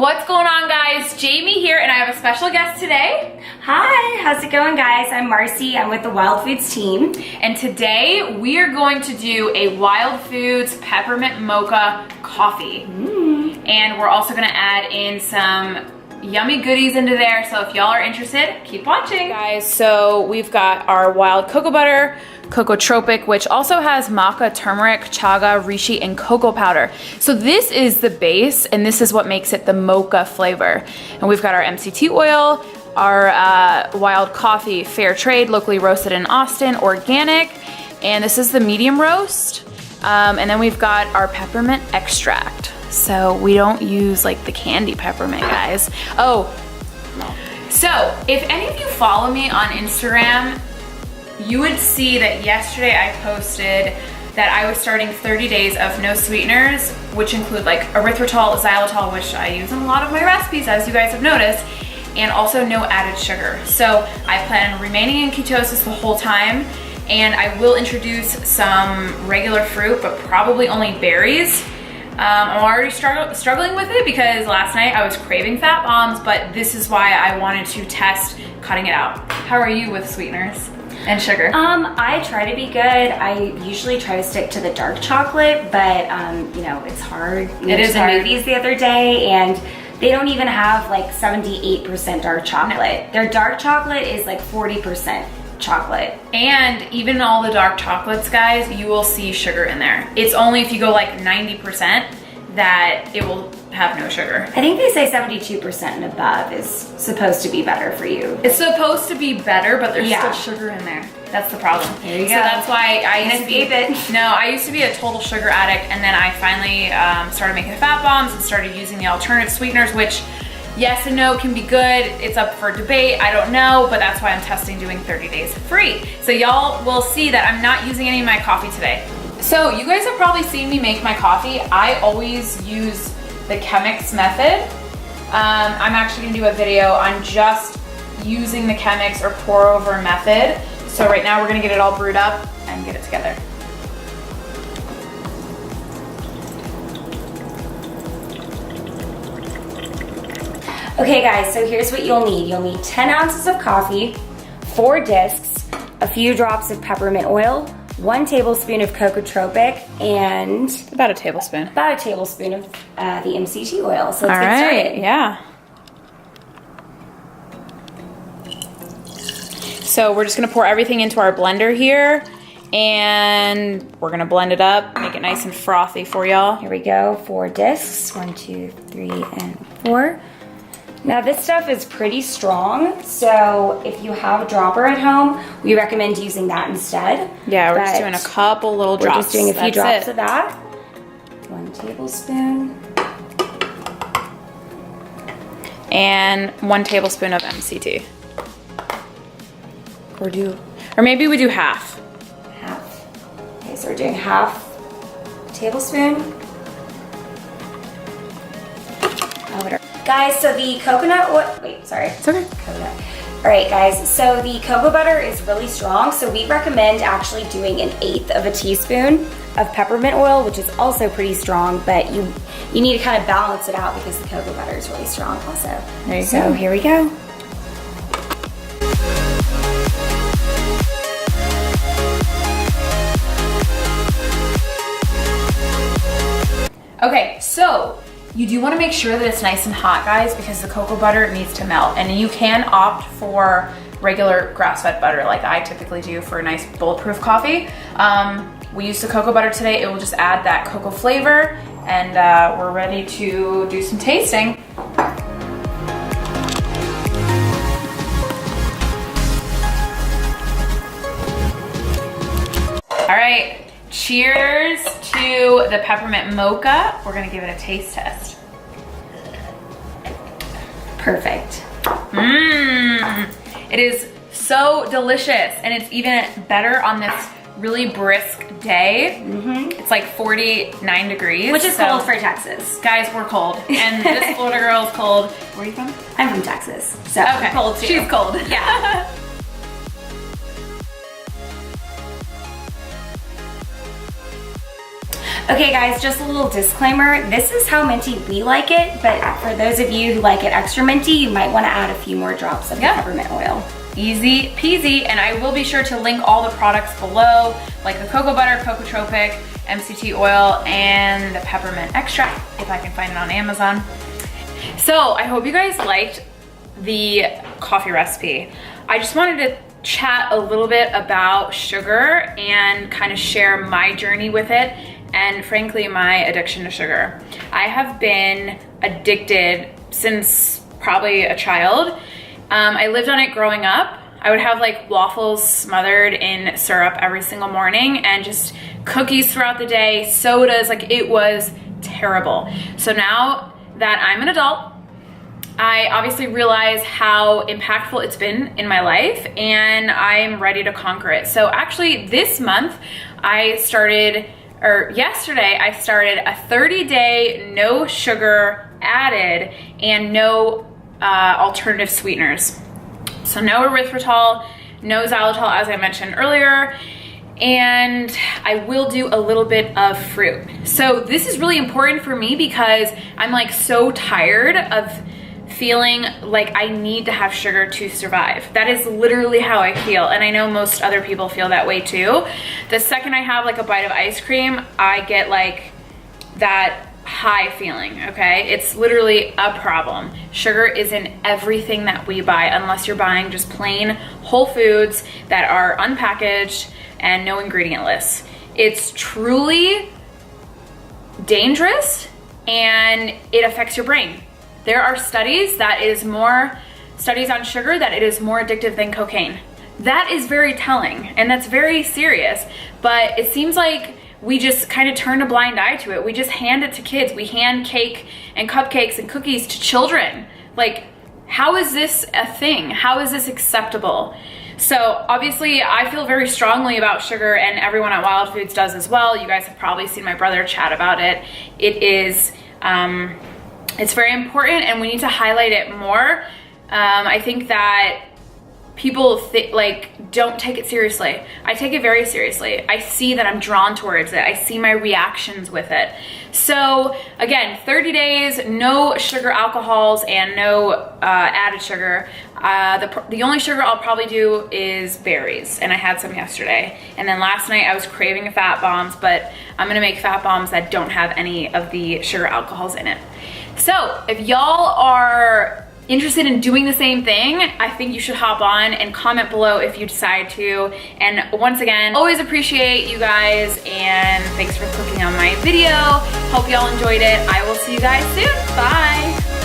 What's going on, guys? Jamie here, and I have a special guest today. Hi, how's it going, guys? I'm Marcy. I'm with the Wild Foods team. And today we are going to do a Wild Foods peppermint mocha coffee. And we're also gonna add in some yummy goodies into there, so if y'all are interested, keep watching. Guys, so we've got our wild cocoa butter, Cocoa Tropic, which also has maca, turmeric, chaga, reishi, and cocoa powder. So this is the base, and this is what makes it the mocha flavor. And we've got our MCT oil, our wild coffee, fair trade, locally roasted in Austin, organic, and this is the medium roast. And then we've got our peppermint extract. So we don't use like the candy peppermint, guys. Oh, so if any of you follow me on Instagram, you would see that yesterday I posted that I was starting 30 days of no sweeteners, which include like erythritol, xylitol, which I use in a lot of my recipes, as you guys have noticed, and also no added sugar. So I plan on remaining in ketosis the whole time, and I will introduce some regular fruit, but probably only berries. I'm already struggling with it because last night I was craving fat bombs, but this is why I wanted to test cutting it out. How are you with sweeteners and sugar? I try to be good. I usually try to stick to the dark chocolate, but you know, it's hard. It is hard. The movies the other day, and they don't even have like 78% dark chocolate. No. Their dark chocolate is like 40% chocolate. And even all the dark chocolates, guys, you will see sugar in there. It's only if you go like 90% that it will have no sugar. I think they say 72% and above is supposed to be better for you. It's supposed to be better, but there's still sugar in there. That's the problem. There you go. So that's why I used to be it. No, I used to be a total sugar addict, and then I finally started making fat bombs and started using the alternative sweeteners, which yes and no can be good. It's up for debate. I don't know, but that's why I'm testing doing 30 days free. So y'all will see that I'm not using any of my coffee today. So you guys have probably seen me make my coffee. I always use the Chemex method. I'm actually gonna do a video on just using the Chemex or pour over method. So right now we're gonna get it all brewed up and get it together. Okay guys, so here's what you'll need. You'll need 10 ounces of coffee, 4 discs, a few drops of peppermint oil, 1 tablespoon of Cocoa Tropic, and About a tablespoon of the MCT oil. So let's all get right, started. yeah. So we're just gonna pour everything into our blender here, and we're gonna blend it up, make it nice and frothy for y'all. Here we go, 4 discs, 1, 2, 3, and 4. Now this stuff is pretty strong, so if you have a dropper at home, we recommend using that instead. Yeah, we're just doing a couple little drops. We're just doing a few drops it. of that. 1 tablespoon. And 1 tablespoon of MCT. Or maybe we do half. Half. Okay, so we're doing half tablespoon. Guys, so the coconut oil, It's okay. coconut. All right, guys, so the cocoa butter is really strong, so we recommend actually doing 1/8 of a teaspoon of peppermint oil, which is also pretty strong, but you need to kind of balance it out because the cocoa butter is really strong also. There you So go. here we go. Okay, so you do want to make sure that it's nice and hot, guys, because the cocoa butter needs to melt. And you can opt for regular grass-fed butter like I typically do for a nice bulletproof coffee. We used the cocoa butter today. It will just add that cocoa flavor, and we're ready to do some tasting. All right. Cheers to the peppermint mocha. We're gonna give it a taste test. Perfect. It is so delicious, and it's even better on this really brisk day. It's like 49 degrees. Which is cold for Texas. Guys, we're cold, and this Florida girl is cold. Where are you from? I'm from Texas, so Okay, I'm cold too. she's cold. Yeah. Okay guys, just a little disclaimer. This is how minty we like it, but for those of you who like it extra minty, you might want to add a few more drops of the peppermint oil. Easy peasy, and I will be sure to link all the products below, like the cocoa butter, Cocotropic, MCT oil, and the peppermint extract, if I can find it on Amazon. So I hope you guys liked the coffee recipe. I just wanted to chat a little bit about sugar and kind of share my journey with it, and frankly, my addiction to sugar. I have been addicted since probably a child. I lived on it growing up. I would have like waffles smothered in syrup every single morning and just cookies throughout the day, sodas, like it was terrible. So now that I'm an adult, I obviously realize how impactful it's been in my life, and I'm ready to conquer it. So actually this month yesterday I started a 30-day no sugar added and no alternative sweeteners. So no erythritol, no xylitol, as I mentioned earlier, and I will do a little bit of fruit. So this is really important for me because I'm like so tired of feeling like I need to have sugar to survive. That is literally how I feel, and I know most other people feel that way too. The second I have like a bite of ice cream, I get like that high feeling, okay? It's literally a problem. Sugar is in everything that we buy, unless you're buying just plain whole foods that are unpackaged and no ingredient lists. It's truly dangerous and it affects your brain. There are studies on sugar that it is more addictive than cocaine. That is very telling, and that's very serious, but it seems like we just kind of turn a blind eye to it. We just hand it to kids. We hand cake and cupcakes and cookies to children. Like, how is this a thing? How is this acceptable? So obviously I feel very strongly about sugar, and everyone at Wild Foods does as well. You guys have probably seen my brother chat about it. It is, it's very important, and we need to highlight it more. I think that people don't take it seriously. I take it very seriously. I see that I'm drawn towards it. I see my reactions with it. So again, 30 days, no sugar alcohols and no added sugar. The only sugar I'll probably do is berries, and I had some yesterday. And then last night I was craving fat bombs, but I'm gonna make fat bombs that don't have any of the sugar alcohols in it. So if y'all are interested in doing the same thing, I think you should hop on and comment below if you decide to. And once again, always appreciate you guys, and thanks for clicking on my video. Hope y'all enjoyed it. I will see you guys soon. Bye.